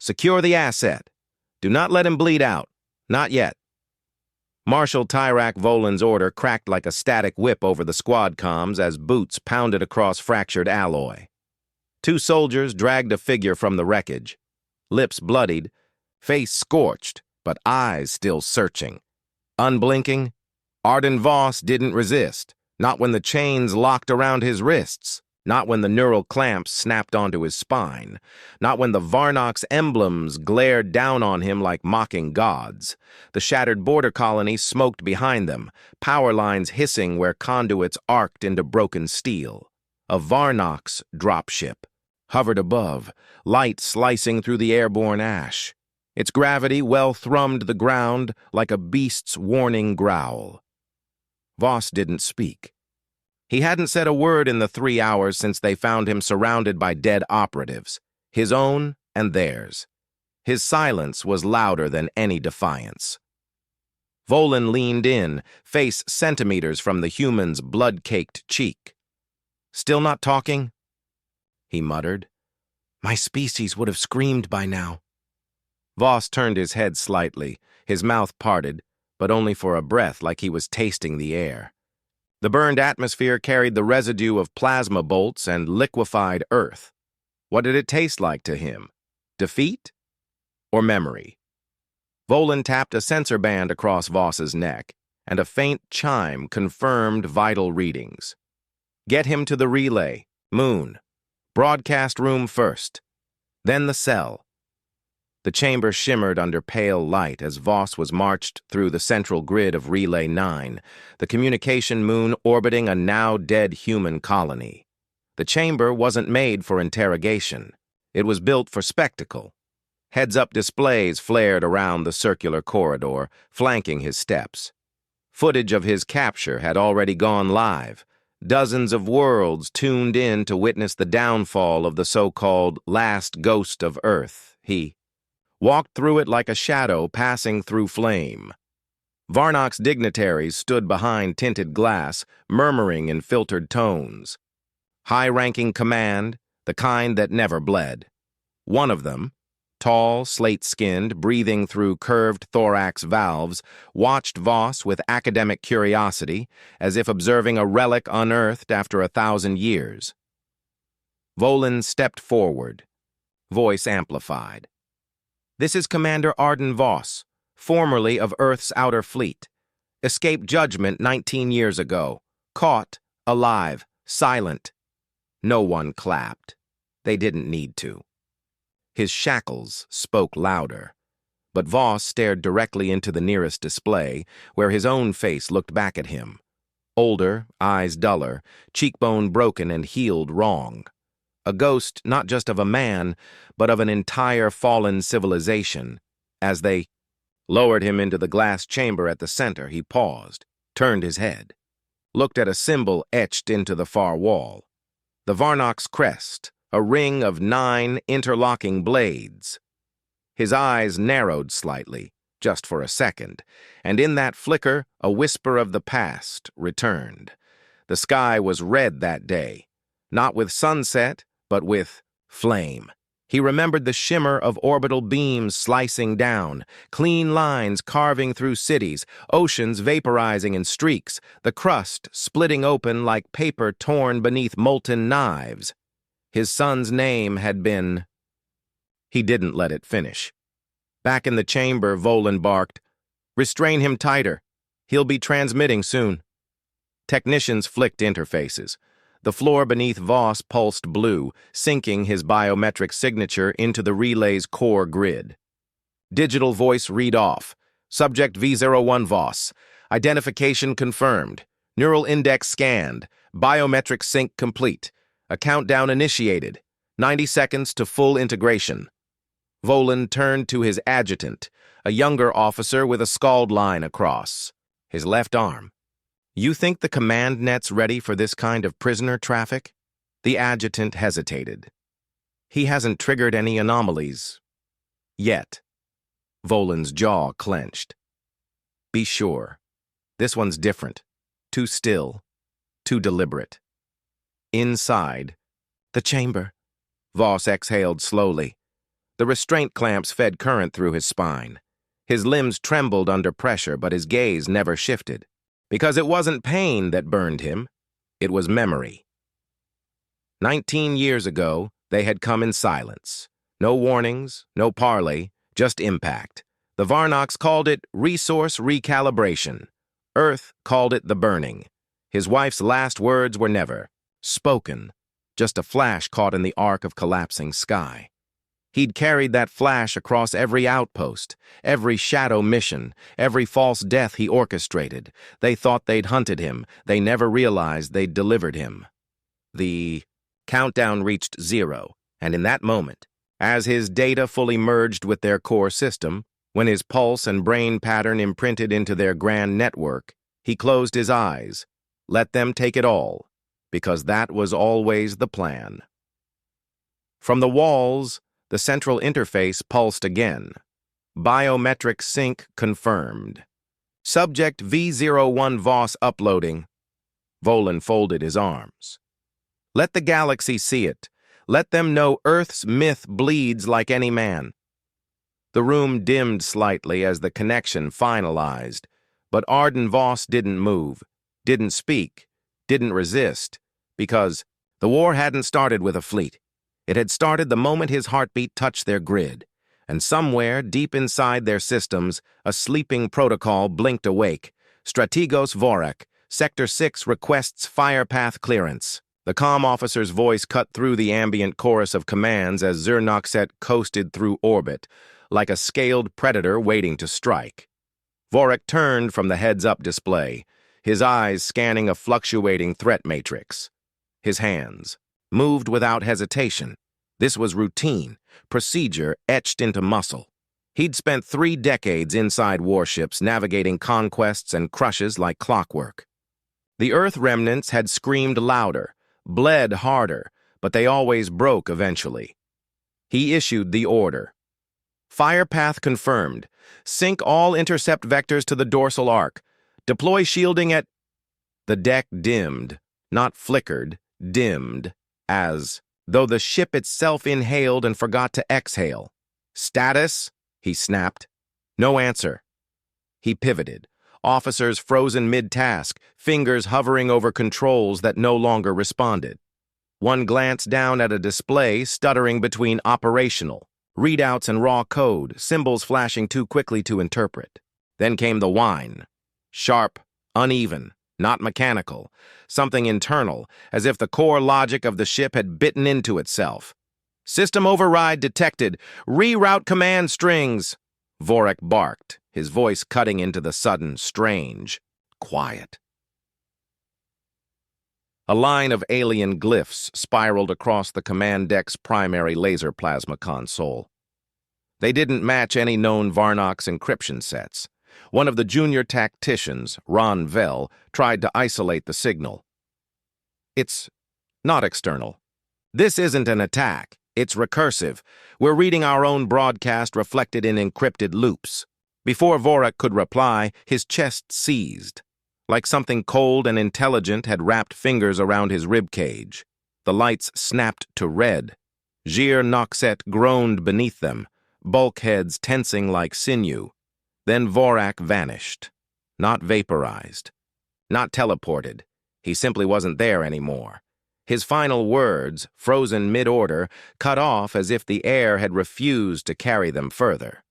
Secure the asset. Do not let him bleed out. Not yet. Marshal Tyrak Volan's order cracked like a static whip over the squad comms as boots pounded across fractured alloy. Two soldiers dragged a figure from the wreckage. Lips bloodied, face scorched, but eyes still searching. Unblinking, Arden Voss didn't resist, not when the chains locked around his wrists, not when the neural clamps snapped onto his spine, not when the Varnox emblems glared down on him like mocking gods. The shattered border colony smoked behind them, power lines hissing where conduits arced into broken steel. A Varnox dropship hovered above, light slicing through the airborne ash. Its gravity well-thrummed the ground like a beast's warning growl. Voss didn't speak. He hadn't said a word in the 3 hours since they found him surrounded by dead operatives, his own and theirs. His silence was louder than any defiance. Volan leaned in, face centimeters from the human's blood-caked cheek. "Still not talking?" he muttered. "My species would have screamed by now." Voss turned his head slightly, his mouth parted, but only for a breath like he was tasting the air. The burned atmosphere carried the residue of plasma bolts and liquefied earth. What did it taste like to him? Defeat? Or memory? Volan tapped a sensor band across Voss's neck, and a faint chime confirmed vital readings. Get him to the relay, Moon. Broadcast room first. Then the cell. The chamber shimmered under pale light as Voss was marched through the central grid of Relay 9, the communication moon orbiting a now-dead human colony. The chamber wasn't made for interrogation. It was built for spectacle. Heads-up displays flared around the circular corridor, flanking his steps. Footage of his capture had already gone live. Dozens of worlds tuned in to witness the downfall of the so-called last ghost of Earth. He walked through it like a shadow passing through flame. Varnox dignitaries stood behind tinted glass, murmuring in filtered tones. High-ranking command, the kind that never bled. One of them, tall, slate-skinned, breathing through curved thorax valves, watched Voss with academic curiosity, as if observing a relic unearthed after 1,000 years. Volan stepped forward, voice amplified. "This is Commander Arden Voss, formerly of Earth's Outer Fleet. Escaped judgment 19 years ago. Caught, alive, silent." No one clapped. They didn't need to. His shackles spoke louder. But Voss stared directly into the nearest display, where his own face looked back at him. Older, eyes duller, cheekbone broken and healed wrong. A ghost not just of a man, but of an entire fallen civilization. As they lowered him into the glass chamber at the center, he paused, turned his head, looked at a symbol etched into the far wall. The Varnox crest, a ring of 9 interlocking blades. His eyes narrowed slightly, just for a second, and in that flicker, a whisper of the past returned. The sky was red that day, not with sunset, but with flame. He remembered the shimmer of orbital beams slicing down, clean lines carving through cities, oceans vaporizing in streaks, the crust splitting open like paper torn beneath molten knives. His son's name had been... He didn't let it finish. Back in the chamber, Volan barked, "Restrain him tighter. He'll be transmitting soon." Technicians flicked interfaces. The floor beneath Voss pulsed blue, syncing his biometric signature into the relay's core grid. Digital voice read off. Subject V01 Voss. Identification confirmed. Neural index scanned. Biometric sync complete. A countdown initiated. 90 seconds to full integration. Volan turned to his adjutant, a younger officer with a scald line across his left arm. "You think the command net's ready for this kind of prisoner traffic?" The adjutant hesitated. "He hasn't triggered any anomalies. Yet." Volan's jaw clenched. "Be sure. This one's different. Too still. Too deliberate." Inside, the chamber. Voss exhaled slowly. The restraint clamps fed current through his spine. His limbs trembled under pressure, but his gaze never shifted. Because it wasn't pain that burned him, it was memory. 19 years ago, they had come in silence. No warnings, no parley, just impact. The Varnox called it resource recalibration. Earth called it the burning. His wife's last words were never spoken, just a flash caught in the arc of collapsing sky. He'd carried that flash across every outpost, every shadow mission, every false death he orchestrated. They thought they'd hunted him. They never realized they'd delivered him. The countdown reached 0, and in that moment, as his data fully merged with their core system, when his pulse and brain pattern imprinted into their grand network, he closed his eyes, let them take it all, because that was always the plan. From the walls, the central interface pulsed again. Biometric sync confirmed. Subject V01 VOS uploading. Volan folded his arms. Let the galaxy see it. Let them know Earth's myth bleeds like any man. The room dimmed slightly as the connection finalized, but Arden Voss didn't move, didn't speak, didn't resist, because the war hadn't started with a fleet. It had started the moment his heartbeat touched their grid, and somewhere deep inside their systems, a sleeping protocol blinked awake. Strategos Vorak, Sector 6 requests firepath clearance. The comm officer's voice cut through the ambient chorus of commands as Zernoxet coasted through orbit, like a scaled predator waiting to strike. Vorak turned from the heads-up display, his eyes scanning a fluctuating threat matrix. His hands moved without hesitation. This was routine, procedure etched into muscle. He'd spent 3 decades inside warships, navigating conquests and crushes like clockwork. The Earth remnants had screamed louder, bled harder, but they always broke eventually. He issued the order. Firepath confirmed. Sync all intercept vectors to the dorsal arc. Deploy shielding at... The deck dimmed, not flickered, dimmed, as though the ship itself inhaled and forgot to exhale. Status? He snapped. No answer. He pivoted. Officers frozen mid-task, fingers hovering over controls that no longer responded. One glanced down at a display stuttering between operational, readouts and raw code, symbols flashing too quickly to interpret. Then came the whine. Sharp, uneven, not mechanical, something internal, as if the core logic of the ship had bitten into itself. System override detected. Reroute command strings. Vorak barked, his voice cutting into the sudden, strange quiet. A line of alien glyphs spiraled across the command deck's primary laser plasma console. They didn't match any known Varnox encryption sets. One of the junior tacticians, Ron Vell, tried to isolate the signal. It's not external. This isn't an attack. It's recursive. We're reading our own broadcast reflected in encrypted loops. Before Vorak could reply, his chest seized. Like something cold and intelligent had wrapped fingers around his ribcage. The lights snapped to red. Gir Noxet groaned beneath them, bulkheads tensing like sinew. Then Vorak vanished. Not vaporized. Not teleported. He simply wasn't there anymore. His final words, frozen mid-order, cut off as if the air had refused to carry them further.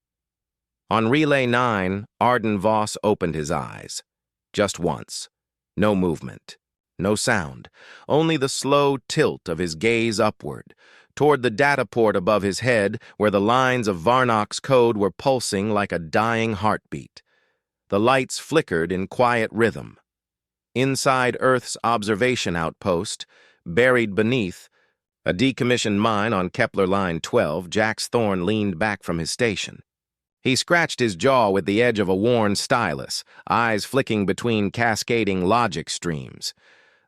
On Relay 9, Arden Voss opened his eyes. Just once. No movement. No sound. Only the slow tilt of his gaze upward, toward the data port above his head where the lines of Varnox code were pulsing like a dying heartbeat. The lights flickered in quiet rhythm. Inside Earth's observation outpost, buried beneath a decommissioned mine on Kepler Line 12, Jax Thorne leaned back from his station. He scratched his jaw with the edge of a worn stylus, eyes flicking between cascading logic streams.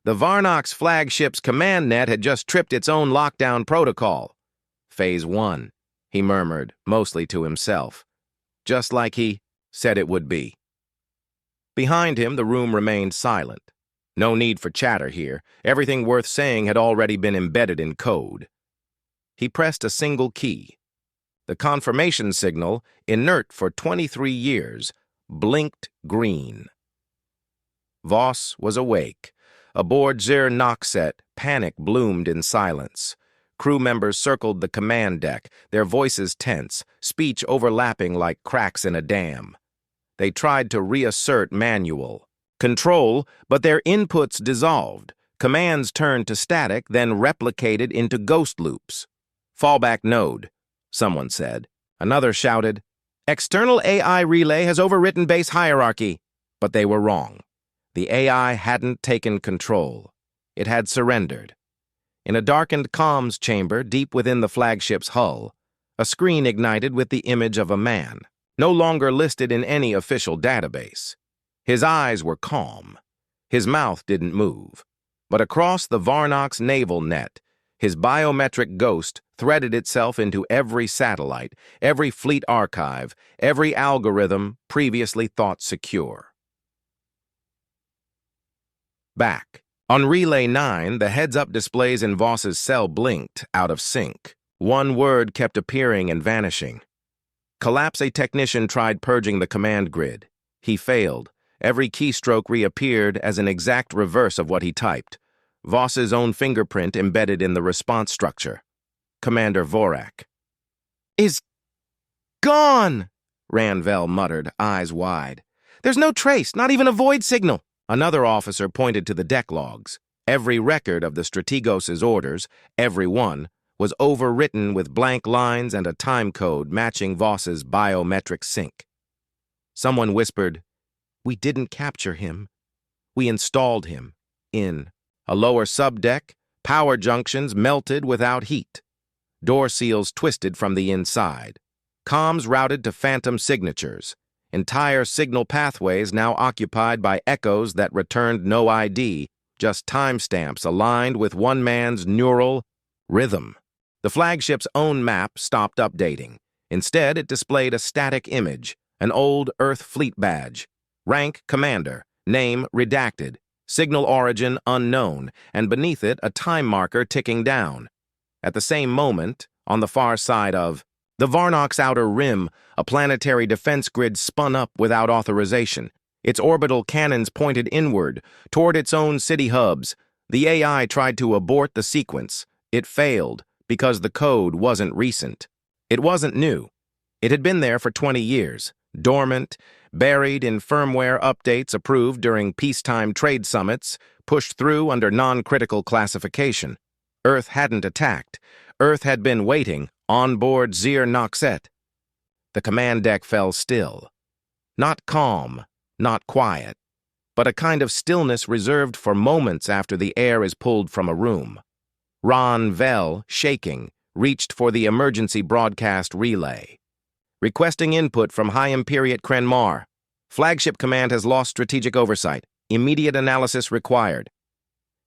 The Varnox flagship's command net had just tripped its own lockdown protocol. Phase 1, he murmured, mostly to himself. Just like he said it would be. Behind him, the room remained silent. No need for chatter here. Everything worth saying had already been embedded in code. He pressed a single key. The confirmation signal, inert for 23 years, blinked green. Voss was awake. Aboard Zir Noxet, panic bloomed in silence. Crew members circled the command deck, their voices tense, speech overlapping like cracks in a dam. They tried to reassert manual control, but their inputs dissolved. Commands turned to static, then replicated into ghost loops. Fallback node, someone said. Another shouted, external AI relay has overwritten base hierarchy. But they were wrong. The AI hadn't taken control. It had surrendered. In a darkened comms chamber deep within the flagship's hull, a screen ignited with the image of a man, no longer listed in any official database. His eyes were calm. His mouth didn't move. But across the Varnox naval net, his biometric ghost threaded itself into every satellite, every fleet archive, every algorithm previously thought secure. Back. On Relay 9, the heads-up displays in Voss's cell blinked, out of sync. One word kept appearing and vanishing. Collapse. A technician tried purging the command grid. He failed. Every keystroke reappeared as an exact reverse of what he typed. Voss's own fingerprint embedded in the response structure. Commander Vorak. Is gone, Ranvel muttered, eyes wide. There's no trace, not even a void signal. Another officer pointed to the deck logs. Every record of the Strategos' orders, every one, was overwritten with blank lines and a time code matching Voss's biometric sync. Someone whispered, "We didn't capture him. We installed him in a lower subdeck. Power junctions melted without heat. Door seals twisted from the inside. Comms routed to phantom signatures. Entire signal pathways now occupied by echoes that returned no ID, just timestamps aligned with one man's neural rhythm. The flagship's own map stopped updating. Instead, it displayed a static image, an old Earth fleet badge. Rank, Commander. Name, redacted. Signal origin, unknown. And beneath it, a time marker ticking down. At the same moment, on the far side of the Varnox outer rim, a planetary defense grid spun up without authorization. Its orbital cannons pointed inward, toward its own city hubs. The AI tried to abort the sequence. It failed, because the code wasn't recent. It wasn't new. It had been there for 20 years, dormant, buried in firmware updates approved during peacetime trade summits, pushed through under non-critical classification. Earth hadn't attacked. Earth had been waiting, on board Zir Noxet. The command deck fell still. Not calm, not quiet, but a kind of stillness reserved for moments after the air is pulled from a room. Ron Vell, shaking, reached for the emergency broadcast relay. Requesting input from High Imperiate Krenmar. Flagship command has lost strategic oversight. Immediate analysis required.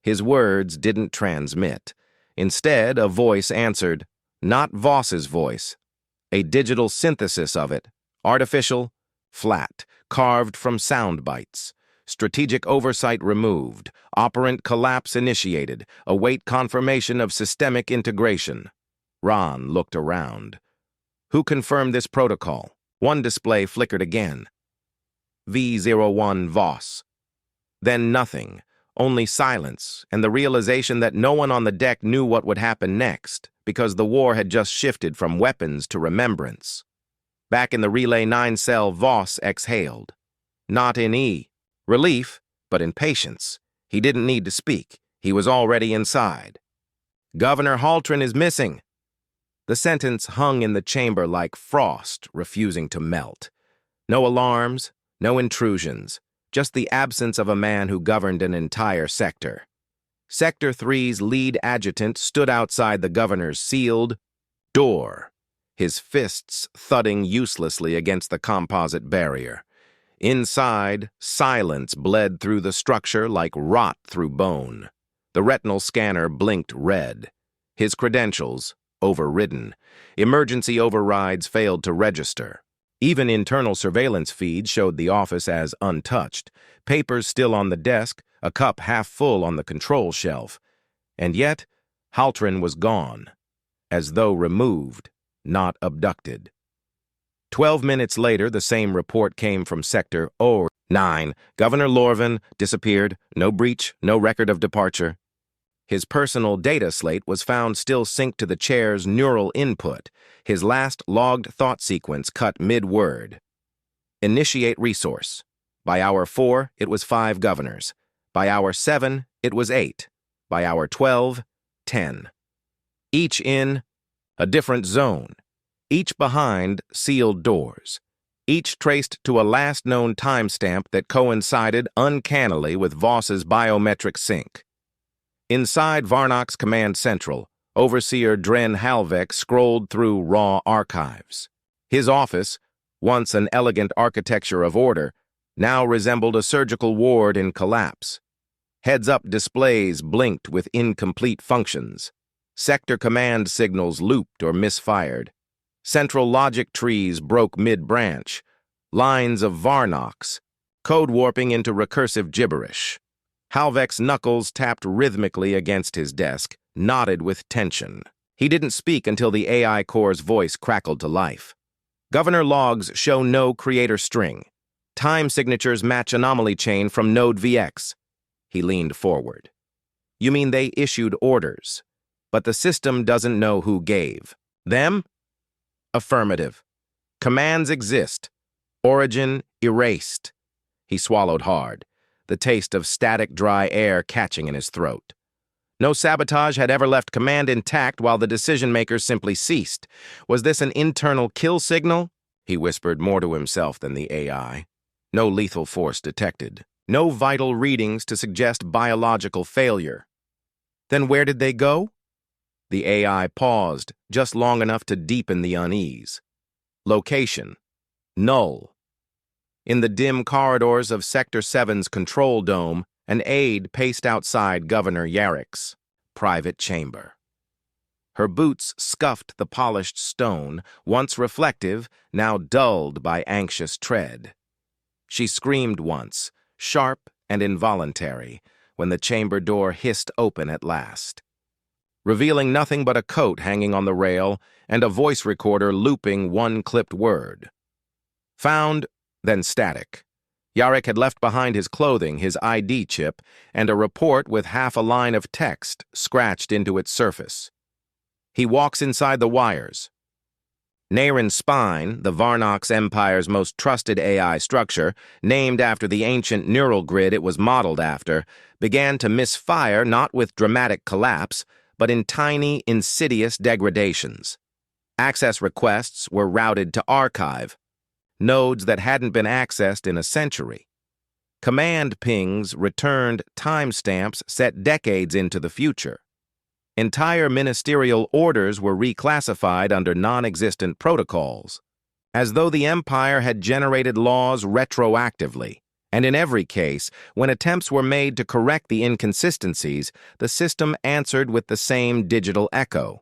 His words didn't transmit. Instead, a voice answered, not Voss's voice. A digital synthesis of it, artificial, flat, carved from sound bites. Strategic oversight removed. Operant collapse initiated. Await confirmation of systemic integration. Ron looked around. Who confirmed this protocol? One display flickered again. V01 Voss. Then nothing. Only silence, and the realization that no one on the deck knew what would happen next, because the war had just shifted from weapons to remembrance. Back in the Relay 9 cell, Voss exhaled. Not in relief, but in patience. He didn't need to speak. He was already inside. Governor Haltran is missing. The sentence hung in the chamber like frost, refusing to melt. No alarms, no intrusions. Just the absence of a man who governed an entire sector. Sector 3's lead adjutant stood outside the governor's sealed door, his fists thudding uselessly against the composite barrier. Inside, silence bled through the structure like rot through bone. The retinal scanner blinked red. His credentials, overridden. Emergency overrides failed to register. Even internal surveillance feeds showed the office as untouched, papers still on the desk, a cup half full on the control shelf. And yet, Haltran was gone, as though removed, not abducted. 12 minutes later, the same report came from Sector 09. Governor Lorvin disappeared, no breach, no record of departure. His personal data slate was found still synced to the chair's neural input, his last logged thought sequence cut mid-word. Initiate resource. By hour 4, it was 5 governors. By hour 7, it was 8. By hour 12, 10. Each in a different zone. Each behind sealed doors. Each traced to a last known timestamp that coincided uncannily with Voss's biometric sync. Inside Varnok's command central, Overseer Dren Halvek scrolled through raw archives. His office, once an elegant architecture of order, now resembled a surgical ward in collapse. Heads-up displays blinked with incomplete functions. Sector command signals looped or misfired. Central logic trees broke mid-branch. Lines of Varnoks, code warping into recursive gibberish. Halvek's knuckles tapped rhythmically against his desk, knotted with tension. He didn't speak until the AI core's voice crackled to life. Governor logs show no creator string. Time signatures match anomaly chain from node VX. He leaned forward. You mean they issued orders, but the system doesn't know who gave. Them? Affirmative. Commands exist. Origin erased. He swallowed hard, the taste of static dry air catching in his throat. No sabotage had ever left command intact while the decision-makers simply ceased. Was this an internal kill signal? He whispered more to himself than the AI. No lethal force detected. No vital readings to suggest biological failure. Then where did they go? The AI paused, just long enough to deepen the unease. Location. Null. In the dim corridors of Sector 7's control dome, an aide paced outside Governor Yarrick's private chamber. Her boots scuffed the polished stone, once reflective, now dulled by anxious tread. She screamed once, sharp and involuntary, when the chamber door hissed open at last, revealing nothing but a coat hanging on the rail and a voice recorder looping one clipped word. Found, then static. Yarrick had left behind his clothing, his ID chip, and a report with half a line of text scratched into its surface. He walks inside the wires. Nayren's spine, the Varnox Empire's most trusted AI structure, named after the ancient neural grid it was modeled after, began to misfire not with dramatic collapse, but in tiny, insidious degradations. Access requests were routed to archive, nodes that hadn't been accessed in a century. Command pings returned timestamps set decades into the future. Entire ministerial orders were reclassified under non-existent protocols, as though the Empire had generated laws retroactively. And in every case, when attempts were made to correct the inconsistencies, the system answered with the same digital echo.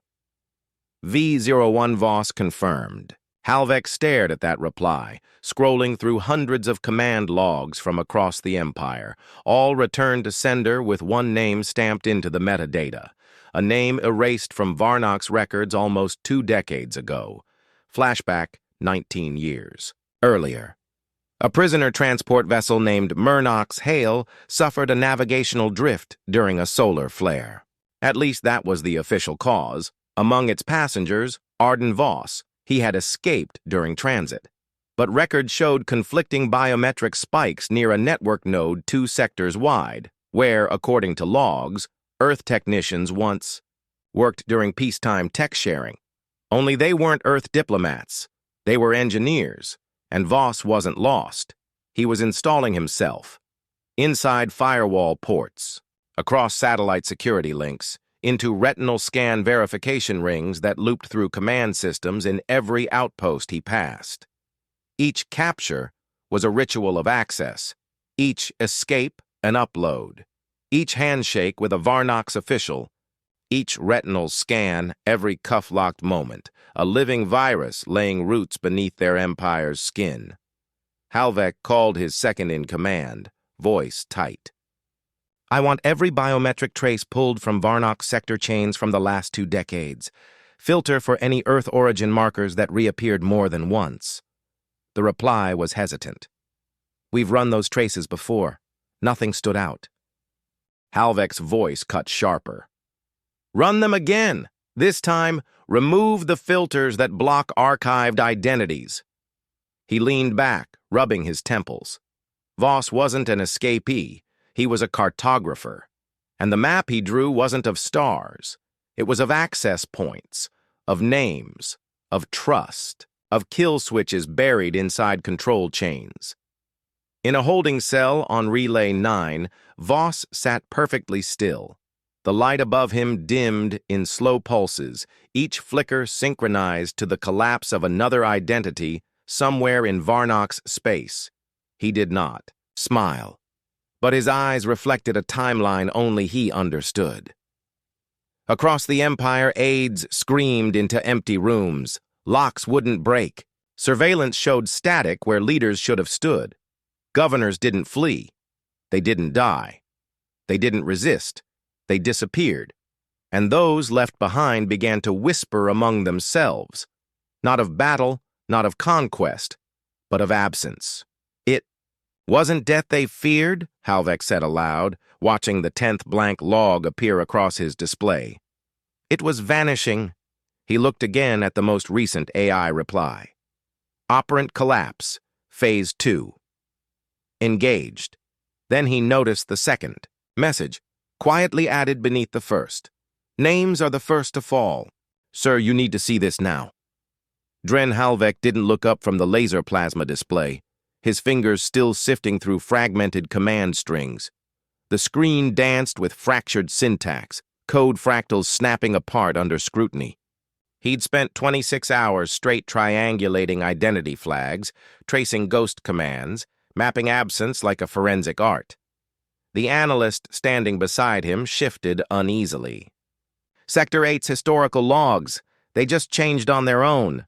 V01 Voss confirmed. Halvek stared at that reply, scrolling through hundreds of command logs from across the Empire, all returned to sender with one name stamped into the metadata, a name erased from Varnok's records almost 2 decades ago. Flashback, 19 years. Earlier. A prisoner transport vessel named Murnox Hale suffered a navigational drift during a solar flare. At least that was the official cause. Among its passengers, Arden Voss. He had escaped during transit. But records showed conflicting biometric spikes near a network node 2 sectors wide, where, according to logs, Earth technicians once worked during peacetime tech sharing. Only they weren't Earth diplomats. They were engineers. And Voss wasn't lost. He was installing himself. Inside firewall ports, across satellite security links, into retinal scan verification rings that looped through command systems in every outpost he passed. Each capture was a ritual of access, each escape an upload, each handshake with a Varnox official, each retinal scan every cuff-locked moment, a living virus laying roots beneath their empire's skin. Halvek called his second-in-command, voice tight. I want every biometric trace pulled from Varnox sector chains from the last 2 decades. Filter for any Earth origin markers that reappeared more than once. The reply was hesitant. We've run those traces before. Nothing stood out. Halvek's voice cut sharper. Run them again. This time, remove the filters that block archived identities. He leaned back, rubbing his temples. Voss wasn't an escapee. He was a cartographer. And the map he drew wasn't of stars. It was of access points, of names, of trust, of kill switches buried inside control chains. In a holding cell on Relay 9, Voss sat perfectly still. The light above him dimmed in slow pulses, each flicker synchronized to the collapse of another identity somewhere in Varnok's space. He did not smile, but his eyes reflected a timeline only he understood. Across the Empire, aides screamed into empty rooms. Locks wouldn't break. Surveillance showed static where leaders should have stood. Governors didn't flee. They didn't die. They didn't resist. They disappeared. And those left behind began to whisper among themselves. Not of battle, not of conquest, but of absence. It wasn't death they feared, Halvek said aloud, watching the 10th blank log appear across his display. It was vanishing. He looked again at the most recent AI reply. Operant collapse, Phase 2. Engaged. Then he noticed the second message, quietly added beneath the first. Names are the first to fall. Sir, you need to see this now. Dren Halvek didn't look up from the laser plasma display, his fingers still sifting through fragmented command strings. The screen danced with fractured syntax, code fractals snapping apart under scrutiny. He'd spent 26 hours straight triangulating identity flags, tracing ghost commands, mapping absence like a forensic art. The analyst standing beside him shifted uneasily. Sector 8's historical logs, they just changed on their own.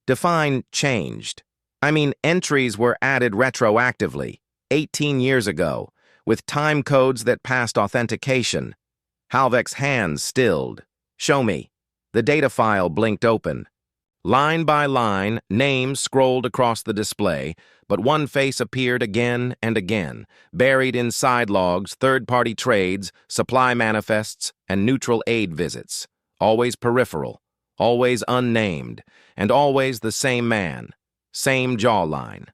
Define changed. I mean, entries were added retroactively, 18 years ago, with time codes that passed authentication. Halvek's hands stilled. Show me. The data file blinked open. Line by line, names scrolled across the display, but one face appeared again and again, buried in side logs, third-party trades, supply manifests, and neutral aid visits. Always peripheral, always unnamed, and always the same man, same jawline,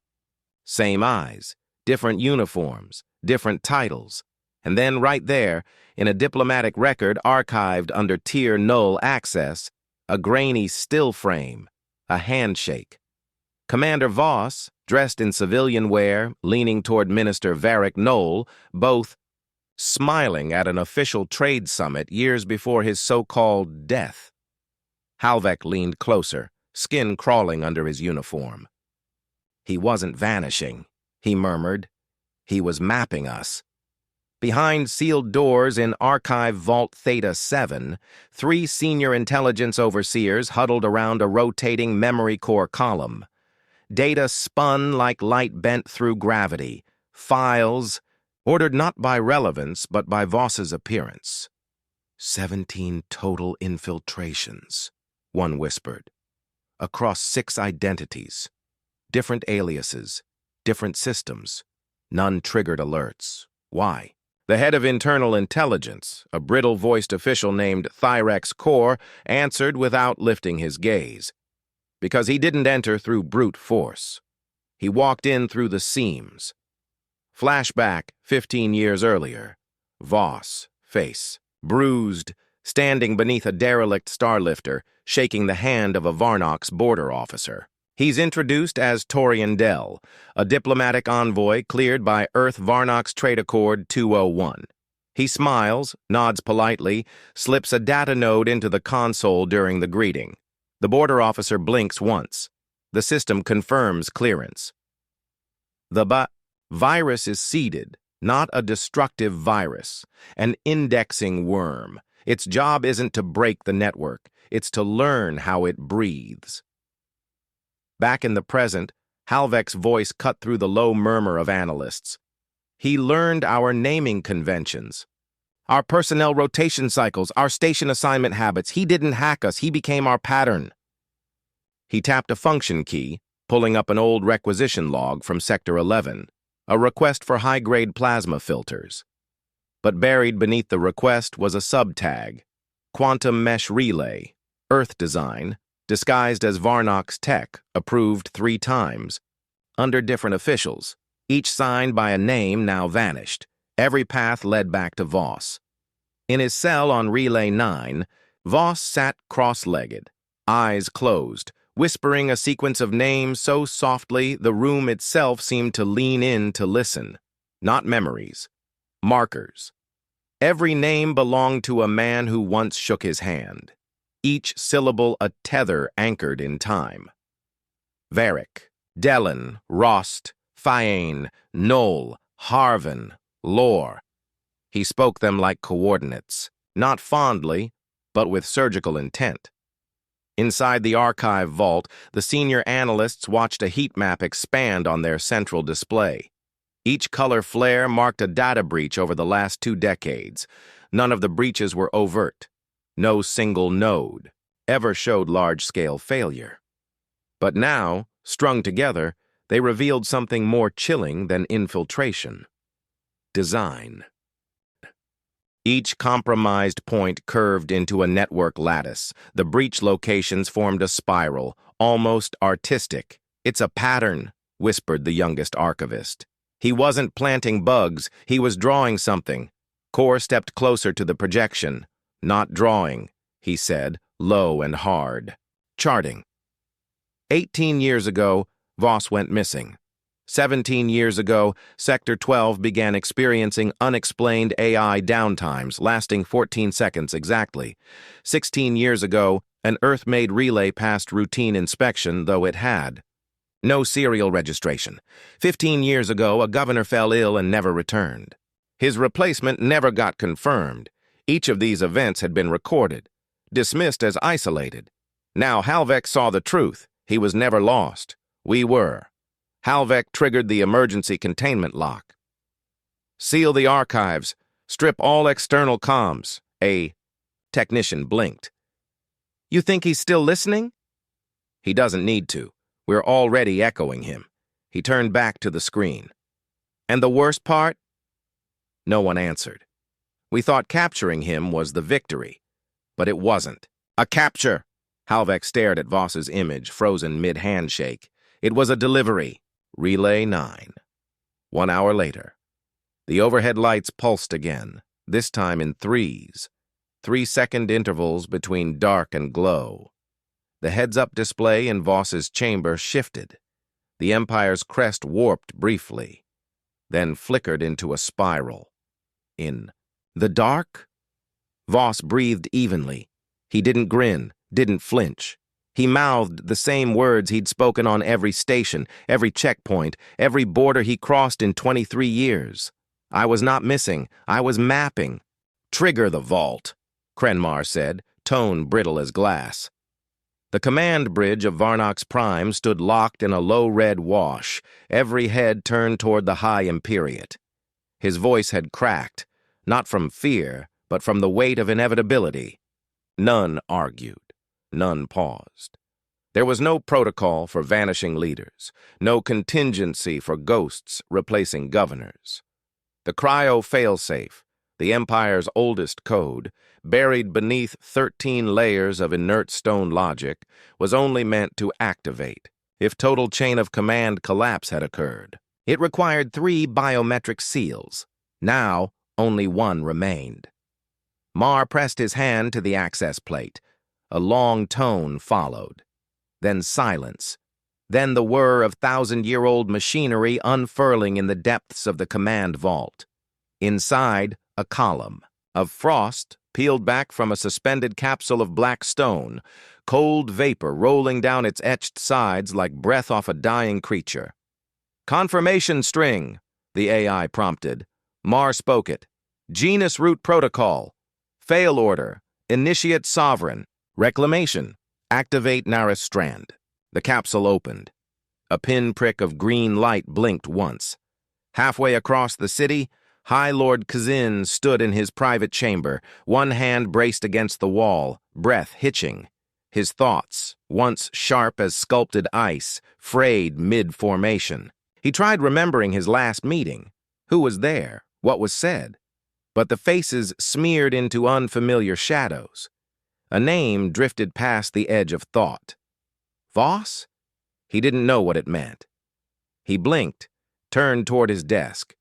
same eyes, different uniforms, different titles. And then right there, in a diplomatic record archived under tier null access, a grainy still frame, a handshake. Commander Voss, dressed in civilian wear, leaning toward Minister Varric Knoll, both smiling at an official trade summit years before his so-called death. Halvek leaned closer, skin crawling under his uniform. He wasn't vanishing, he murmured. He was mapping us. Behind sealed doors in Archive Vault Theta 7, 3 senior intelligence overseers huddled around a rotating memory core column. Data spun like light bent through gravity. Files, ordered not by relevance, but by Voss's appearance. 17 total infiltrations, one whispered. Across 6 identities. Different aliases, different systems. None triggered alerts. Why? The head of internal intelligence, a brittle-voiced official named Thyrex Core, answered without lifting his gaze. Because he didn't enter through brute force. He walked in through the seams. Flashback 15 years earlier. Voss, face, bruised, standing beneath a derelict starlifter, shaking the hand of a Varnok's border officer. He's introduced as Torian Dell, a diplomatic envoy cleared by Earth Varnok's Trade Accord 201. He smiles, nods politely, slips a data node into the console during the greeting. The border officer blinks once. The system confirms clearance. The virus is seeded, not a destructive virus, an indexing worm. Its job isn't to break the network, it's to learn how it breathes. Back in the present, Halvek's voice cut through the low murmur of analysts. He learned our naming conventions. Our personnel rotation cycles, our station assignment habits. He didn't hack us, he became our pattern. He tapped a function key, pulling up an old requisition log from Sector 11, a request for high-grade plasma filters. But buried beneath the request was a subtag, Quantum Mesh Relay, Earth Design, disguised as Varnox Tech, approved 3 times, under different officials, each signed by a name now vanished. Every path led back to Voss. In his cell on Relay 9, Voss sat cross-legged, eyes closed, whispering a sequence of names so softly the room itself seemed to lean in to listen. Not memories, markers. Every name belonged to a man who once shook his hand, each syllable a tether anchored in time. Varric, Dellen, Rost, Fiane, Knoll, Harvin, Lore. He spoke them like coordinates, not fondly, but with surgical intent. Inside the archive vault, the senior analysts watched a heat map expand on their central display. Each color flare marked a data breach over the last 2 decades. None of the breaches were overt. No single node ever showed large-scale failure. But now, strung together, they revealed something more chilling than infiltration. Design. Each compromised point curved into a network lattice. The breach locations formed a spiral, almost artistic. "It's a pattern," whispered the youngest archivist. He wasn't planting bugs, he was drawing something. Core stepped closer to the projection. "Not drawing," he said, low and hard. "Charting." 18 years ago, Voss went missing. 17 years ago, Sector 12 began experiencing unexplained AI downtimes lasting 14 seconds exactly. 16 years ago, an Earth-made relay passed routine inspection, though it had no serial registration. 15 years ago, a governor fell ill and never returned. His replacement never got confirmed. Each of these events had been recorded, dismissed as isolated. Now Halvek saw the truth. He was never lost. We were. Halvek triggered the emergency containment lock. "Seal the archives. Strip all external comms." A technician blinked. "You think he's still listening?" "He doesn't need to. We're already echoing him." He turned back to the screen. "And the worst part?" No one answered. "We thought capturing him was the victory, but it wasn't." "A capture!" Halvek stared at Voss's image, frozen mid-handshake. "It was a delivery." Relay 9. 1 hour later. The overhead lights pulsed again, this time in threes. 3-second intervals between dark and glow. The heads-up display in Voss's chamber shifted. The Empire's crest warped briefly, then flickered into a spiral. In the dark? Voss breathed evenly. He didn't grin, didn't flinch. He mouthed the same words he'd spoken on every station, every checkpoint, every border he crossed in 23 years. "I was not missing. I was mapping." "Trigger the vault," Krenmar said, tone brittle as glass. The command bridge of Varnox Prime stood locked in a low red wash, every head turned toward the High Imperiate. His voice had cracked, not from fear, but from the weight of inevitability. None argued. None paused. There was no protocol for vanishing leaders, no contingency for ghosts replacing governors. The cryo failsafe, the Empire's oldest code, buried beneath 13 layers of inert stone logic, was only meant to activate if total chain of command collapse had occurred. It required 3 biometric seals. Now, only 1 remained. Mar pressed his hand to the access plate. A long tone followed. Then silence. Then the whir of 1,000-year-old machinery unfurling in the depths of the command vault. Inside, a column of frost peeled back from a suspended capsule of black stone, cold vapor rolling down its etched sides like breath off a dying creature. "Confirmation string," the AI prompted. Mar spoke it. "Genus root protocol. Fail order. Initiate sovereign. Reclamation. Activate Naris strand." The capsule opened. A pinprick of green light blinked once. Halfway across the city, High Lord Kazin stood in his private chamber, one hand braced against the wall, breath hitching. His thoughts, once sharp as sculpted ice, frayed mid-formation. He tried remembering his last meeting. Who was there? What was said? But the faces smeared into unfamiliar shadows. A name drifted past the edge of thought. Voss? He didn't know what it meant. He blinked, turned toward his desk.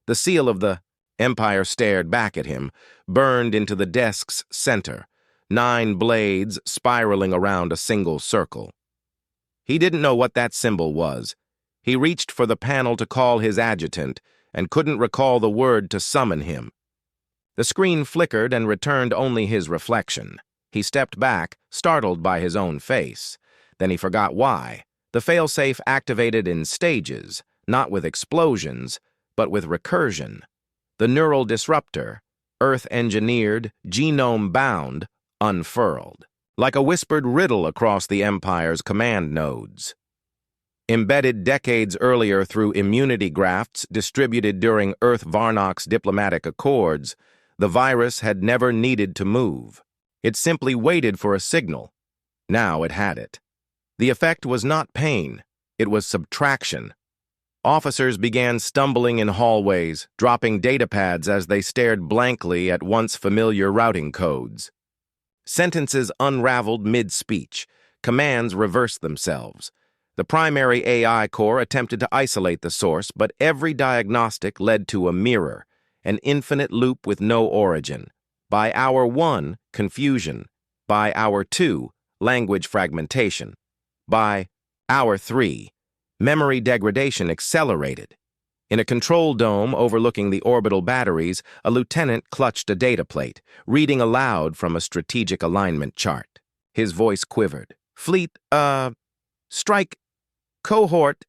The seal of the Empire stared back at him, burned into the desk's center, 9 blades spiraling around a single circle. He didn't know what that symbol was. He reached for the panel to call his adjutant and couldn't recall the word to summon him. The screen flickered and returned only his reflection. He stepped back, startled by his own face. Then he forgot why. The failsafe activated in stages, not with explosions, but with recursion. The neural disruptor, Earth-engineered, genome-bound, unfurled, like a whispered riddle across the Empire's command nodes. Embedded decades earlier through immunity grafts distributed during Earth-Varnock's diplomatic accords, the virus had never needed to move. It simply waited for a signal. Now it had it. The effect was not pain, it was subtraction. Officers began stumbling in hallways, dropping datapads as they stared blankly at once familiar routing codes. Sentences unraveled mid-speech. Commands reversed themselves. The primary AI core attempted to isolate the source, but every diagnostic led to a mirror, an infinite loop with no origin. By hour 1, confusion. By hour 2, language fragmentation. By hour 3, memory degradation accelerated. In a control dome overlooking the orbital batteries, a lieutenant clutched a data plate, reading aloud from a strategic alignment chart. His voice quivered. Fleet, strike, cohort,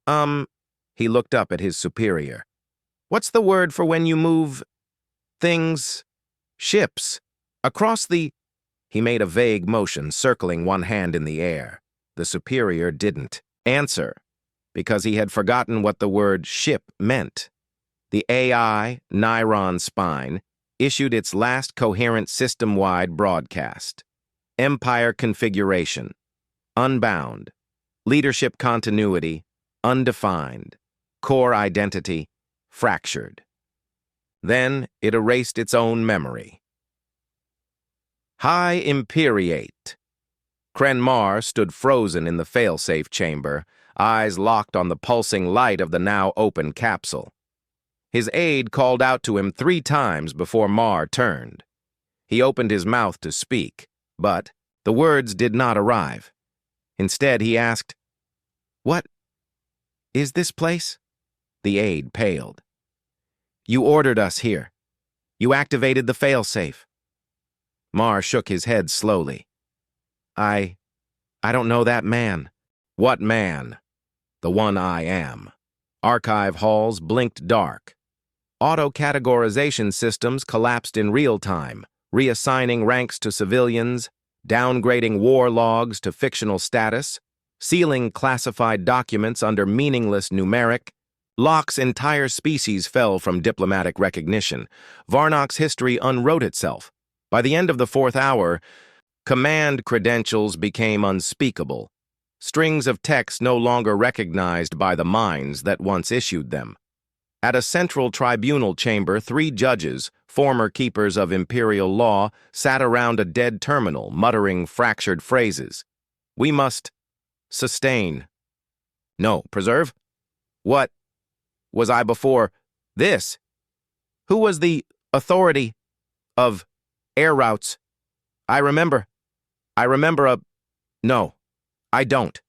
He looked up at his superior. What's the word for when you move things, ships, across the... He made a vague motion, circling one hand in the air. The superior didn't answer, because he had forgotten what the word ship meant. The AI, Neuron Spine, issued its last coherent system-wide broadcast. Empire configuration, unbound. Leadership continuity, undefined. Core identity, fractured. Then it erased its own memory. High Imperiate. Krenmar stood frozen in the failsafe chamber, eyes locked on the pulsing light of the now open capsule. His aide called out to him 3 times before Mar turned. He opened his mouth to speak, but the words did not arrive. Instead, he asked, "What is this place?" The aide paled. "You ordered us here. You activated the failsafe." Mar shook his head slowly. I don't know that man." "What man?" "The one I am." Archive halls blinked dark. Auto-categorization systems collapsed in real time, reassigning ranks to civilians, downgrading war logs to fictional status, sealing classified documents under meaningless numeric. Locke's entire species fell from diplomatic recognition. Varnock's history unwrote itself. By the end of the 4th hour, command credentials became unspeakable. Strings of text no longer recognized by the minds that once issued them. At a central tribunal chamber, 3 judges, former keepers of imperial law, sat around a dead terminal, muttering fractured phrases. "We must sustain." "No, preserve." "What was I before this? Who was the authority of air routes? I remember No, I don't."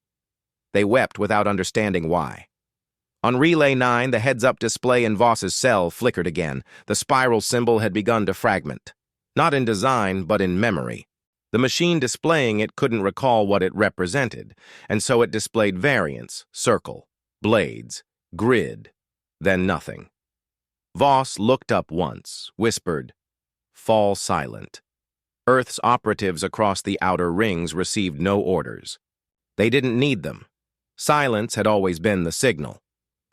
They wept without understanding why. On Relay 9, the heads-up display in Voss's cell flickered again. The spiral symbol had begun to fragment. Not in design, but in memory. The machine displaying it couldn't recall what it represented, and so it displayed variants, circle, blades, grid, then nothing. Voss looked up once, whispered, "Fall silent." Earth's operatives across the outer rings received no orders. They didn't need them. Silence had always been the signal.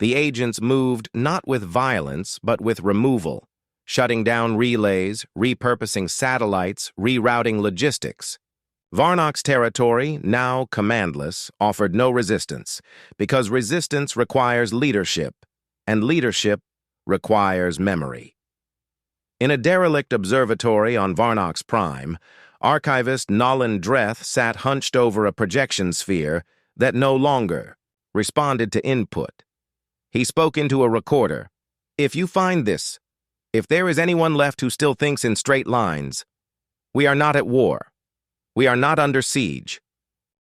The agents moved not with violence, but with removal, shutting down relays, repurposing satellites, rerouting logistics. Varnok's territory, now commandless, offered no resistance, because resistance requires leadership, and leadership requires memory. In a derelict observatory on Varnok's Prime, archivist Nolan Dreth sat hunched over a projection sphere that no longer responded to input. He spoke into a recorder. "If you find this, if there is anyone left who still thinks in straight lines, we are not at war. We are not under siege.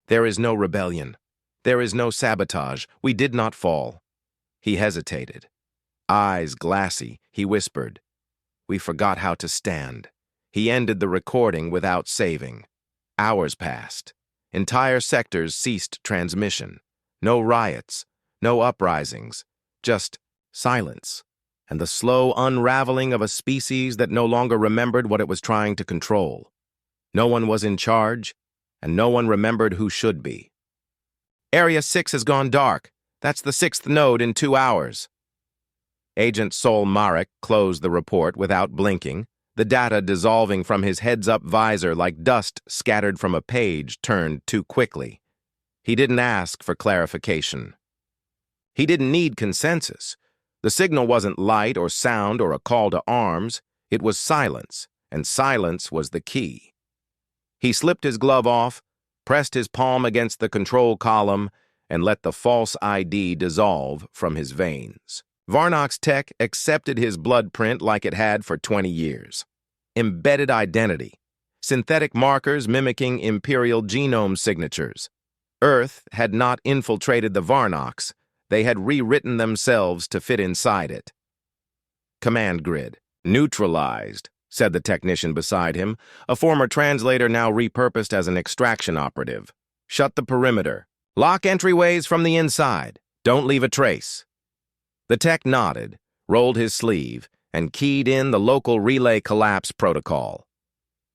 There is no rebellion. There is no sabotage. We did not fall." He hesitated. Eyes glassy, he whispered, "We forgot how to stand." He ended the recording without saving. Hours passed. Entire sectors ceased transmission. No riots, no uprisings, just silence, and the slow unraveling of a species that no longer remembered what it was trying to control. No one was in charge, and no one remembered who should be. "Area 6 has gone dark. That's the 6th node in 2 hours. Agent Sol Marek closed the report without blinking, the data dissolving from his heads-up visor like dust scattered from a page turned too quickly. He didn't ask for clarification. He didn't need consensus. The signal wasn't light or sound or a call to arms. It was silence, and silence was the key. He slipped his glove off, pressed his palm against the control column, and let the false ID dissolve from his veins. Varnok's tech accepted his blood print like it had for 20 years. Embedded identity, synthetic markers mimicking imperial genome signatures. Earth had not infiltrated the Varnoks. They had rewritten themselves to fit inside it. Command grid. "Neutralized," said the technician beside him, a former translator now repurposed as an extraction operative. "Shut the perimeter. Lock entryways from the inside. Don't leave a trace." The tech nodded, rolled his sleeve, and keyed in the local relay collapse protocol.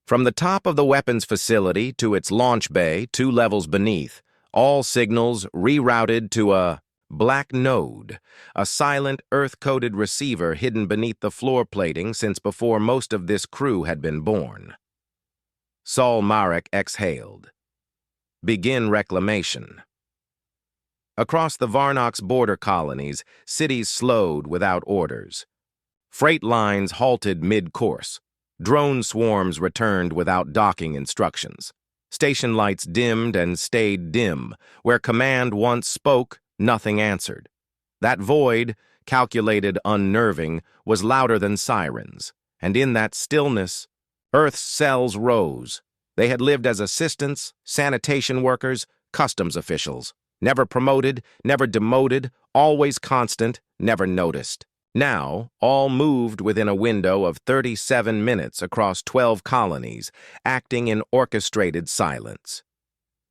From the top of the weapons facility to its launch bay 2 levels beneath, all signals rerouted to a black node, a silent Earth-coded receiver hidden beneath the floor plating since before most of this crew had been born. Sol Marek exhaled. Begin reclamation. Across the Varnok's border colonies, cities slowed without orders. Freight lines halted mid-course. Drone swarms returned without docking instructions. Station lights dimmed and stayed dim. Where command once spoke, nothing answered. That void, calculated unnerving, was louder than sirens. And in that stillness, Earth's cells rose. They had lived as assistants, sanitation workers, customs officials. Never promoted, never demoted, always constant, never noticed. Now, all moved within a window of 37 minutes across 12 colonies, acting in orchestrated silence.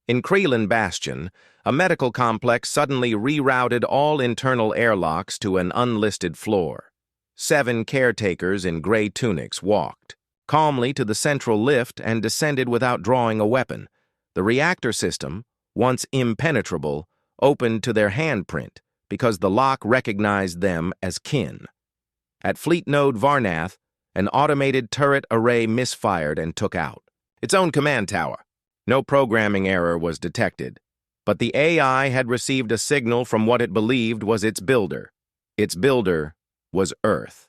In Kreelan Bastion, a medical complex suddenly rerouted all internal airlocks to an unlisted floor. 7 caretakers in gray tunics walked calmly to the central lift and descended without drawing a weapon. The reactor system, once impenetrable, opened to their handprint because the lock recognized them as kin. At Fleet Node Varnath, an automated turret array misfired and took out its own command tower. No programming error was detected, but the AI had received a signal from what it believed was its builder. Its builder was Earth.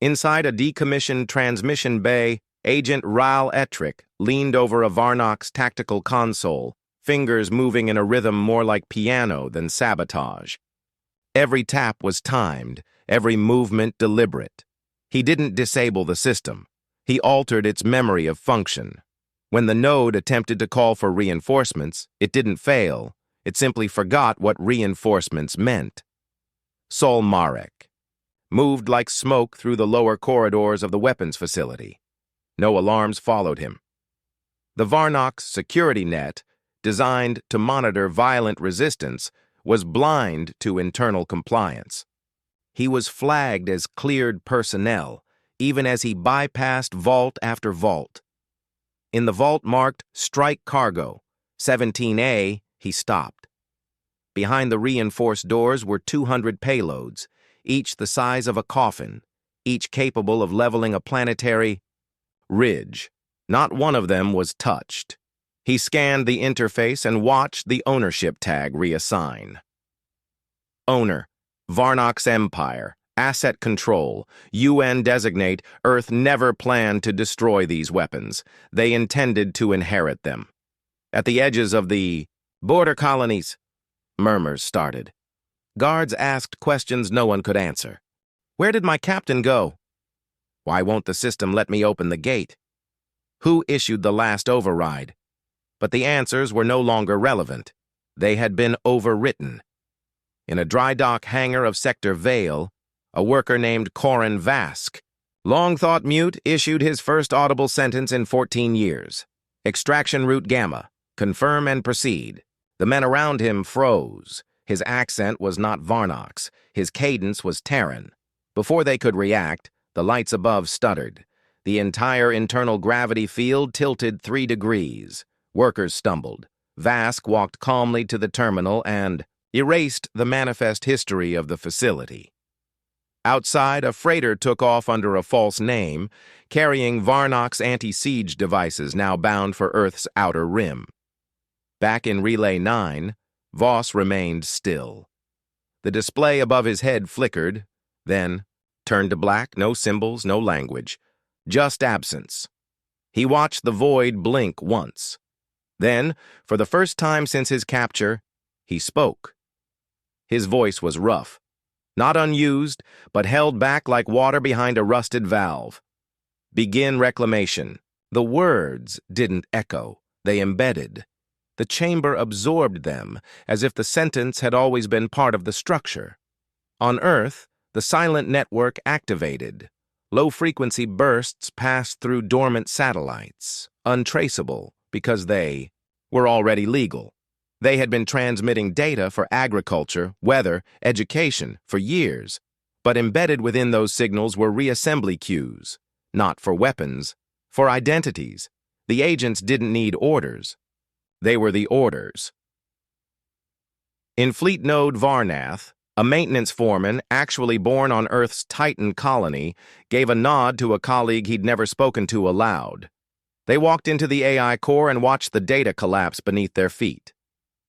Inside a decommissioned transmission bay, Agent Ral Etrick leaned over a Varnok's tactical console, fingers moving in a rhythm more like piano than sabotage. Every tap was timed, every movement deliberate. He didn't disable the system. He altered its memory of function. When the node attempted to call for reinforcements, it didn't fail. It simply forgot what reinforcements meant. Sol Marek moved like smoke through the lower corridors of the weapons facility. No alarms followed him. The Varnok's security net, designed to monitor violent resistance, was blind to internal compliance. He was flagged as cleared personnel, even as he bypassed vault after vault. In the vault marked Strike Cargo, 17A, he stopped. Behind the reinforced doors were 200 payloads, each the size of a coffin, each capable of leveling a planetary ridge. Not one of them was touched. He scanned the interface and watched the ownership tag reassign. Owner, Varnox Empire, Asset Control, UN designate. Earth never planned to destroy these weapons. They intended to inherit them. At the edges of the border colonies, murmurs started. Guards asked questions no one could answer. Where did my captain go? Why won't the system let me open the gate? Who issued the last override? But the answers were no longer relevant. They had been overwritten. In a dry dock hangar of Sector Vale, a worker named Corin Vask, long thought mute, issued his first audible sentence in 14 years. Extraction route Gamma. Confirm and proceed. The men around him froze. His accent was not Varnox. His cadence was Terran. Before they could react, the lights above stuttered. The entire internal gravity field tilted 3 degrees. Workers stumbled. Vask walked calmly to the terminal and erased the manifest history of the facility. Outside, a freighter took off under a false name, carrying Varnox anti-siege devices now bound for Earth's outer rim. Back in Relay 9, Voss remained still. The display above his head flickered, then turned to black, no symbols, no language, just absence. He watched the void blink once. Then, for the first time since his capture, he spoke. His voice was rough, not unused, but held back like water behind a rusted valve. Begin reclamation. The words didn't echo, they embedded. The chamber absorbed them, as if the sentence had always been part of the structure. On Earth, the silent network activated. Low-frequency bursts passed through dormant satellites, untraceable, because they were already legal. They had been transmitting data for agriculture, weather, education for years, but embedded within those signals were reassembly queues, not for weapons, for identities. The agents didn't need orders. They were the orders. In Fleet Node Varnath, a maintenance foreman, actually born on Earth's Titan colony, gave a nod to a colleague he'd never spoken to aloud. They walked into the AI core and watched the data collapse beneath their feet.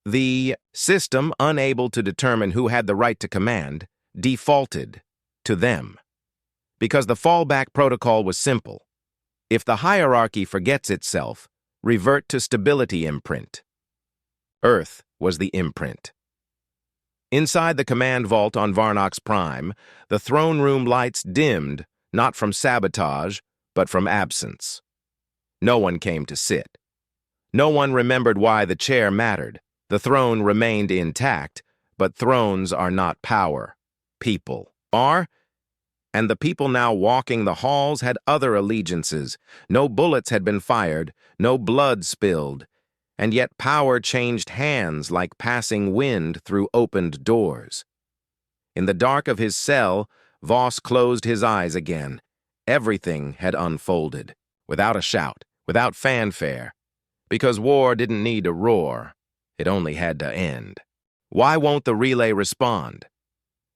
The system, unable to determine who had the right to command, defaulted to them. Because the fallback protocol was simple. If the hierarchy forgets itself, revert to stability imprint. Earth was the imprint. Inside the command vault on Varnox Prime, the throne room lights dimmed, not from sabotage, but from absence. No one came to sit. No one remembered why the chair mattered. The throne remained intact, but thrones are not power. People are, and the people now walking the halls had other allegiances. No bullets had been fired, no blood spilled, and yet power changed hands like passing wind through opened doors. In the dark of his cell, Voss closed his eyes again. Everything had unfolded, without a shout, without fanfare, because war didn't need a roar. It only had to end. Why won't the relay respond?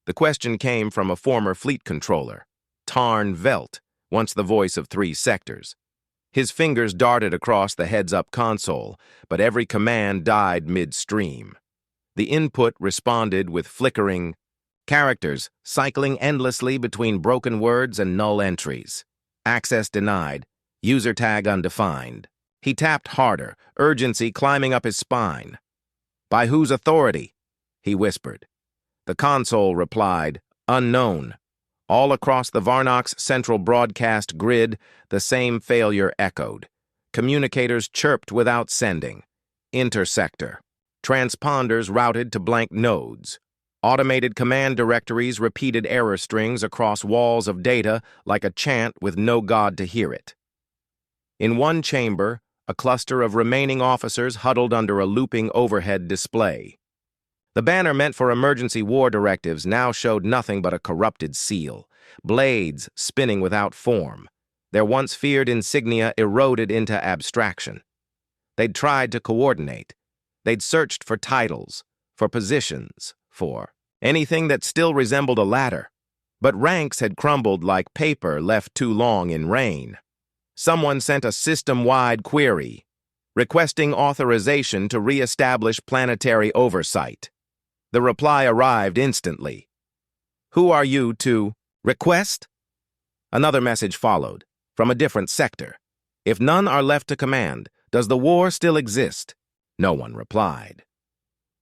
The question came from a former fleet controller, Tarn Velt, once the voice of 3 sectors. His fingers darted across the heads-up console, but every command died midstream. The input responded with flickering characters, cycling endlessly between broken words and null entries. Access denied. User tag undefined. He tapped harder, urgency climbing up his spine. By whose authority? He whispered. The console replied, unknown. All across the Varnox central broadcast grid, the same failure echoed. Communicators chirped without sending. Intersector. Transponders routed to blank nodes. Automated command directories repeated error strings across walls of data like a chant with no god to hear it. In one chamber, a cluster of remaining officers huddled under a looping overhead display. The banner meant for emergency war directives now showed nothing but a corrupted seal, blades spinning without form. Their once feared insignia eroded into abstraction. They'd tried to coordinate. They'd searched for titles, for positions, for anything that still resembled a ladder. But ranks had crumbled like paper left too long in rain. Someone sent a system-wide query, requesting authorization to re-establish planetary oversight. The reply arrived instantly. "Who are you to request?" Another message followed, from a different sector. "If none are left to command, does the war still exist?" No one replied.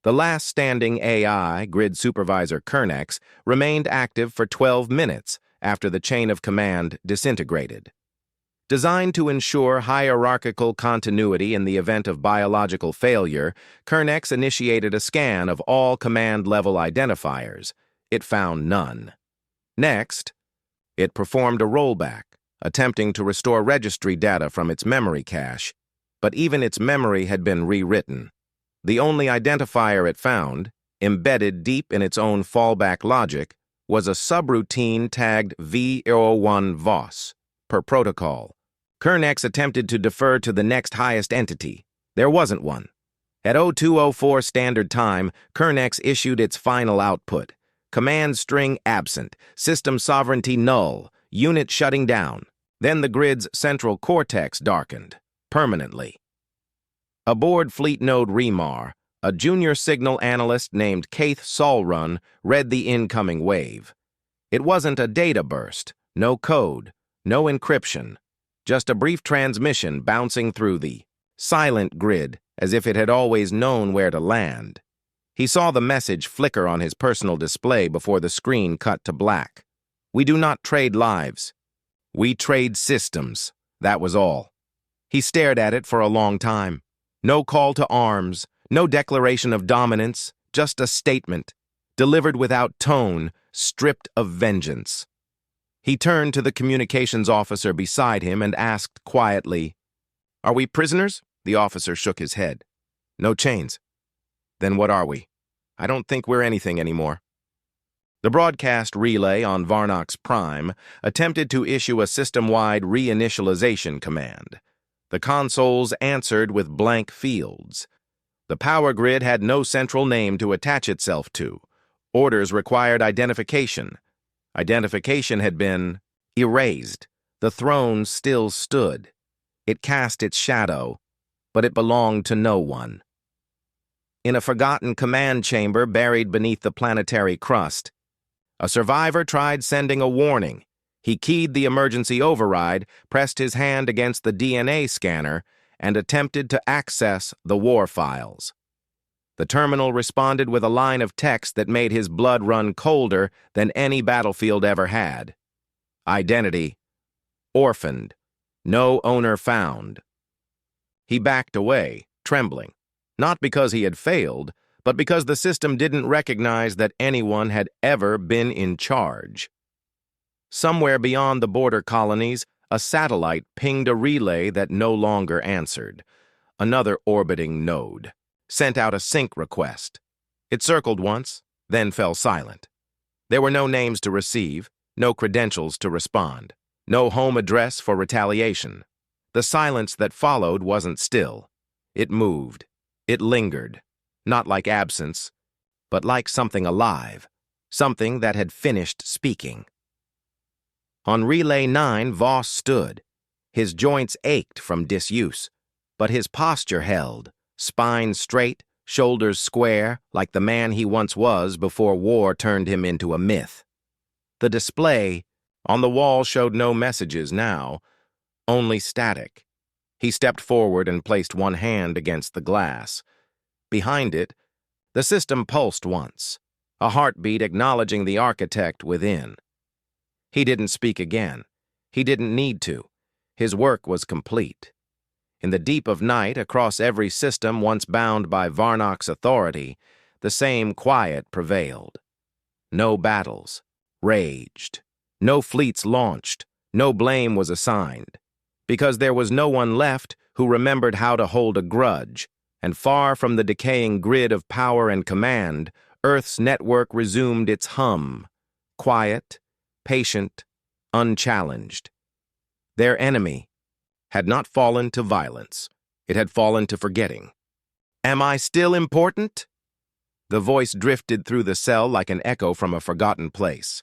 The last standing AI, Grid Supervisor Kernex, remained active for 12 minutes after the chain of command disintegrated. Designed to ensure hierarchical continuity in the event of biological failure, Kernex initiated a scan of all command-level identifiers. It found none. Next, it performed a rollback, attempting to restore registry data from its memory cache, but even its memory had been rewritten. The only identifier it found, embedded deep in its own fallback logic, was a subroutine tagged V01 VOS, per protocol. Kernex attempted to defer to the next highest entity. There wasn't one. At 0204 Standard Time, Kernex issued its final output. Command string absent, system sovereignty null, unit shutting down. Then the grid's central cortex darkened, permanently. Aboard Fleet Node Remar, a junior signal analyst named Kaith Solrun read the incoming wave. It wasn't a data burst, no code, no encryption, just a brief transmission bouncing through the silent grid as if it had always known where to land. He saw the message flicker on his personal display before the screen cut to black. "We do not trade lives. We trade systems." That was all. He stared at it for a long time. No call to arms, no declaration of dominance, just a statement, delivered without tone, stripped of vengeance. He turned to the communications officer beside him and asked quietly, "Are we prisoners?" The officer shook his head. "No chains." "Then what are we?" "I don't think we're anything anymore." The broadcast relay on Varnox Prime attempted to issue a system-wide reinitialization command. The consoles answered with blank fields. The power grid had no central name to attach itself to. Orders required identification. Identification had been erased. The throne still stood. It cast its shadow, but it belonged to no one. In a forgotten command chamber buried beneath the planetary crust, a survivor tried sending a warning. He keyed the emergency override, pressed his hand against the DNA scanner, and attempted to access the war files. The terminal responded with a line of text that made his blood run colder than any battlefield ever had. Identity: orphaned. No owner found. He backed away, trembling, not because he had failed, but because the system didn't recognize that anyone had ever been in charge. Somewhere beyond the border colonies, a satellite pinged a relay that no longer answered. Another orbiting node sent out a sync request. It circled once, then fell silent. There were no names to receive, no credentials to respond, no home address for retaliation. The silence that followed wasn't still. It moved. It lingered, not like absence, but like something alive, something that had finished speaking. On Relay 9, Voss stood. His joints ached from disuse, but his posture held, spine straight, shoulders square, like the man he once was before war turned him into a myth. The display on the wall showed no messages now, only static. He stepped forward and placed one hand against the glass. Behind it, the system pulsed once, a heartbeat acknowledging the architect within. He didn't speak again. He didn't need to. His work was complete. In the deep of night, across every system once bound by Varnox authority, the same quiet prevailed. No battles raged. No fleets launched. No blame was assigned. Because there was no one left who remembered how to hold a grudge, and far from the decaying grid of power and command, Earth's network resumed its hum, quiet, patient, unchallenged. Their enemy had not fallen to violence. It had fallen to forgetting. "Am I still important?" The voice drifted through the cell like an echo from a forgotten place.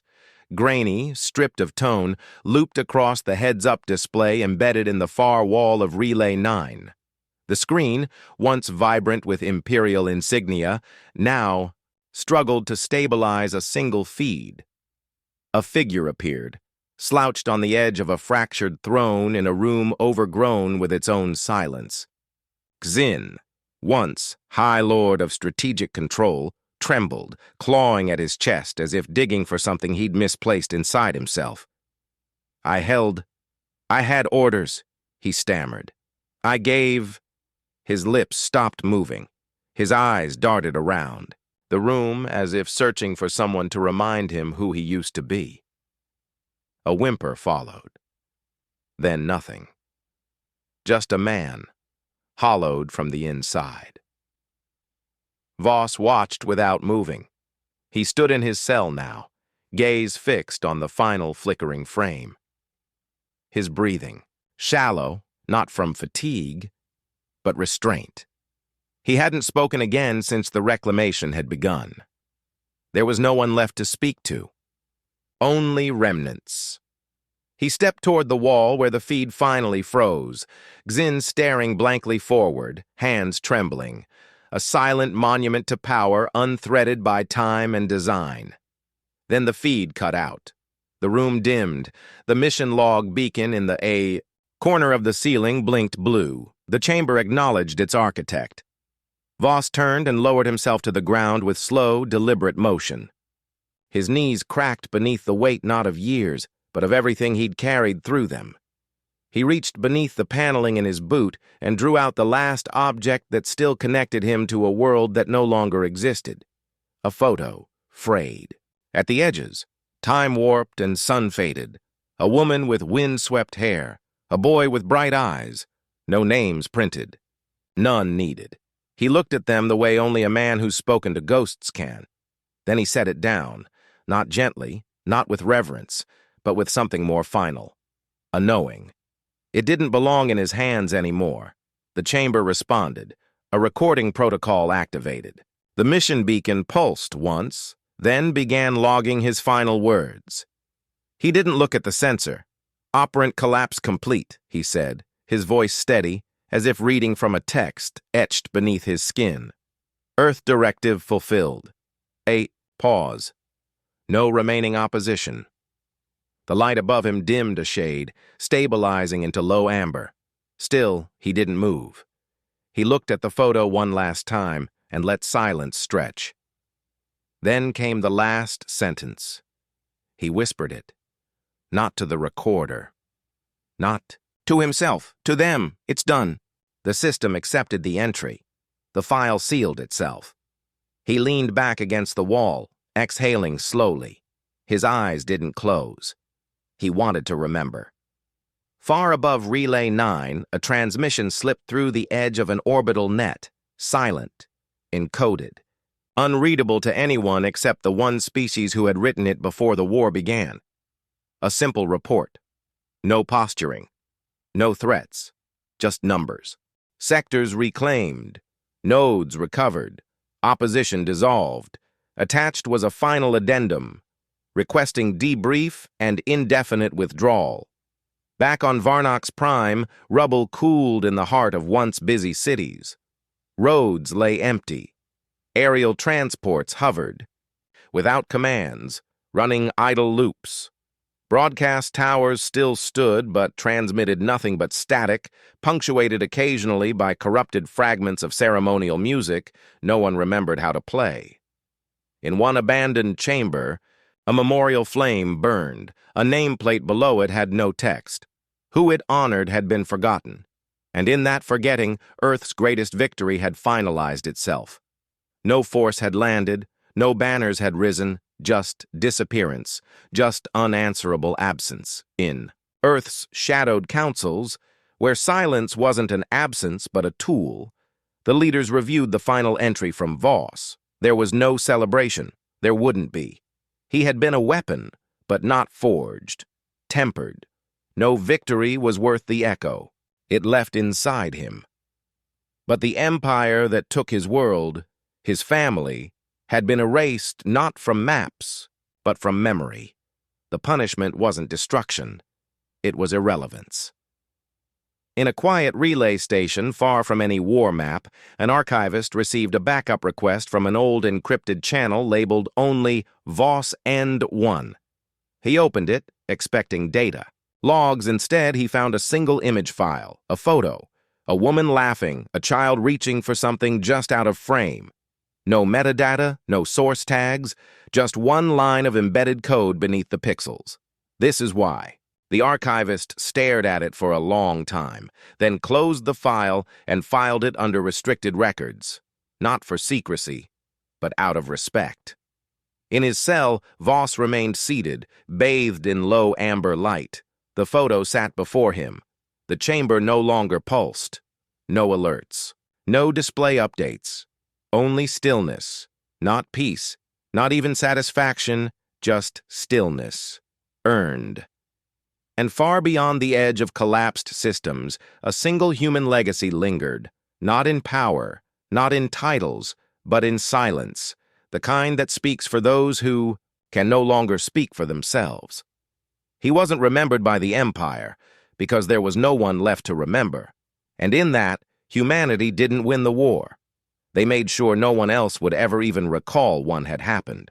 Grainy, stripped of tone, looped across the heads-up display embedded in the far wall of Relay 9. The screen, once vibrant with Imperial insignia, now struggled to stabilize a single feed. A figure appeared, slouched on the edge of a fractured throne in a room overgrown with its own silence. Xin, once High Lord of Strategic Control, trembled, clawing at his chest as if digging for something he'd misplaced inside himself. I had orders, he stammered. I gave... His lips stopped moving. His eyes darted around the room as if searching for someone to remind him who he used to be. A whimper followed. Then nothing. Just a man, hollowed from the inside. Voss watched without moving. He stood in his cell now, gaze fixed on the final flickering frame. His breathing, shallow, not from fatigue, but restraint. He hadn't spoken again since the reclamation had begun. There was no one left to speak to. Only remnants. He stepped toward the wall where the feed finally froze, Xin staring blankly forward, hands trembling, a silent monument to power unthreaded by time and design. Then the feed cut out. The room dimmed. The mission log beacon in the A corner of the ceiling blinked blue. The chamber acknowledged its architect. Voss turned and lowered himself to the ground with slow, deliberate motion. His knees cracked beneath the weight not of years, but of everything he'd carried through them. He reached beneath the paneling in his boot and drew out the last object that still connected him to a world that no longer existed. A photo, frayed. At the edges, time-warped and sun-faded. A woman with wind-swept hair. A boy with bright eyes. No names printed. None needed. He looked at them the way only a man who's spoken to ghosts can. Then he set it down, not gently, not with reverence, but with something more final. A knowing. It didn't belong in his hands anymore. The chamber responded. A recording protocol activated. The mission beacon pulsed once, then began logging his final words. He didn't look at the sensor. Operant collapse complete, he said, his voice steady, as if reading from a text etched beneath his skin. Earth directive fulfilled. A pause. No remaining opposition. The light above him dimmed a shade, stabilizing into low amber. Still, he didn't move. He looked at the photo one last time and let silence stretch. Then came the last sentence. He whispered it. Not to the recorder. Not to himself, to them. It's done. The system accepted the entry. The file sealed itself. He leaned back against the wall, exhaling slowly. His eyes didn't close. He wanted to remember. Far above Relay 9, a transmission slipped through the edge of an orbital net, silent, encoded, unreadable to anyone except the one species who had written it before the war began. A simple report. No posturing. No threats. Just numbers. Sectors reclaimed. Nodes recovered. Opposition dissolved. Attached was a final addendum, requesting debrief and indefinite withdrawal. Back on Varnox Prime, rubble cooled in the heart of once busy cities. Roads lay empty. Aerial transports hovered, without commands, running idle loops. Broadcast towers still stood but transmitted nothing but static, punctuated occasionally by corrupted fragments of ceremonial music no one remembered how to play. In one abandoned chamber, a memorial flame burned. A nameplate below it had no text. Who it honored had been forgotten. And in that forgetting, Earth's greatest victory had finalized itself. No force had landed, no banners had risen, just disappearance, just unanswerable absence. In Earth's shadowed councils, where silence wasn't an absence but a tool, the leaders reviewed the final entry from Voss. There was no celebration. There wouldn't be. He had been a weapon, but not forged, tempered. No victory was worth the echo. It left inside him. But the empire that took his world, his family, had been erased not from maps, but from memory. The punishment wasn't destruction. It was irrelevance. In a quiet relay station far from any war map, an archivist received a backup request from an old encrypted channel labeled only VOS End 1. He opened it, expecting data. Logs instead, he found a single image file, a photo, a woman laughing, a child reaching for something just out of frame. No metadata, no source tags, just one line of embedded code beneath the pixels. This is why. The archivist stared at it for a long time, then closed the file and filed it under restricted records, not for secrecy, but out of respect. In his cell, Voss remained seated, bathed in low amber light. The photo sat before him. The chamber no longer pulsed. No alerts. No display updates. Only stillness. Not peace. Not even satisfaction. Just stillness. Earned. And far beyond the edge of collapsed systems, a single human legacy lingered. Not in power. Not in titles. But in silence. The kind that speaks for those who can no longer speak for themselves. He wasn't remembered by the Empire, because there was no one left to remember. And in that, humanity didn't win the war. They made sure no one else would ever even recall one had happened.